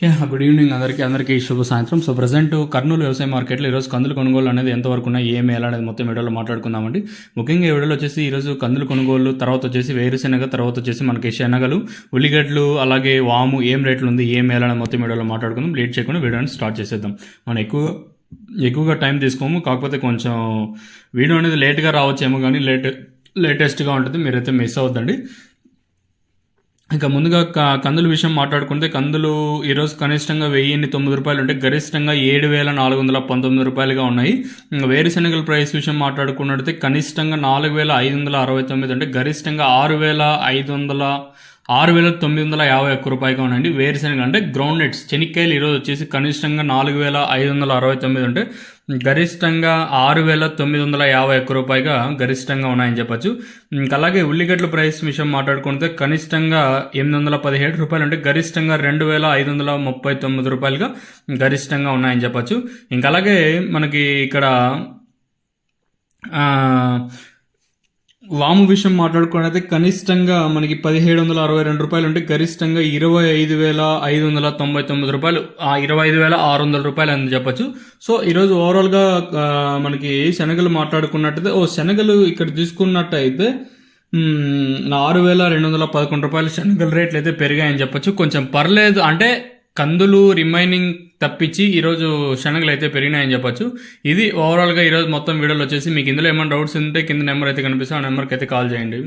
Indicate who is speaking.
Speaker 1: Good evening అందరికీ శుభ సాయంత్రం. సో ప్రజెంట్ కర్నూలు వ్యవసాయ మార్కెట్లో ఈరోజు కందులు కొనుగోలు అనేది ఎంతవరకు ఉన్నాయి, ఏం వేయాలనేది మొత్తం వీడియోలో మాట్లాడుకుందామండి. ముఖ్యంగా ఈ వీడియోలో వచ్చేసి ఈరోజు కందులు కొనుగోలు, తర్వాత వచ్చేసి వేరుశెనగ, తర్వాత వచ్చేసి మనకి శనగలు, ఉల్లిగడ్డలు, అలాగే వాము ఏం రేట్లు ఉంది, ఏం వేయాలనేది మొత్తం వీడియోలో మాట్లాడుకుందాం. లేట్ చేయకుండా వీడియోని స్టార్ట్ చేసేద్దాం. మనం ఎక్కువగా టైం తీసుకోము, కాకపోతే కొంచెం వీడియో అనేది లేట్గా రావచ్చేమో, కానీ లేటెస్ట్గా ఉంటుంది, మీరైతే మిస్ అవ్వద్దండి. ఇక ముందుగా కందుల విషయం మాట్లాడుకుంటే, కందులు ఈరోజు కనిష్టంగా 1009 రూపాయలు ఉంటే గరిష్టంగా 7419 రూపాయలుగా ఉన్నాయి. వేరుశెనగల ప్రైస్ విషయం మాట్లాడుకున్నట్టయితే కనిష్టంగా 4569 అంటే గరిష్టంగా 6,951 రూపాయలుగా ఉన్నాయండి. వేరుశెనగ అంటే గ్రౌండ్ నట్స్ చెనిక్కాయలు ఈరోజు వచ్చేసి కనిష్టంగా 4,569 అంటే గరిష్టంగా 6,951 రూపాయలుగా గరిష్టంగా ఉన్నాయని చెప్పచ్చు. అలాగే ఉల్లిగడ్డల ప్రైస్ విషయం మాట్లాడుకుంటే కనిష్టంగా 817 రూపాయలు అంటే గరిష్టంగా 2,539 రూపాయలుగా గరిష్టంగా ఉన్నాయని చెప్పచ్చు. అలాగే మనకి ఇక్కడ వాము విషయం మాట్లాడుకున్నైతే కనిష్టంగా మనకి 1,762 రూపాయలు అంటే గరిష్టంగా 25,599 రూపాయలు, 25,600 రూపాయలు అని చెప్పచ్చు. సో ఈరోజు ఓవరాల్గా మనకి శనగలు మాట్లాడుకున్నట్టయితే శనగలు ఇక్కడ తీసుకున్నట్టయితే 6,211 రూపాయలు శనగల రేట్లు అయితే పెరిగాయని చెప్పచ్చు. కొంచెం పర్లేదు, అంటే కందులు రిమైనింగ్ తప్పించి ఈరోజు శనగలు అయితే పెరిగినాయని చెప్పచ్చు. ఇది ఓవరాల్గా ఈరోజు మొత్తం వీడియోలో వచ్చేసి. మీకు ఇందులో ఏమైనా డౌట్స్ ఉంటే కింద నెంబర్ అయితే కనిపిస్తే ఆ నెంబర్కి అయితే కాల్ చేయండి.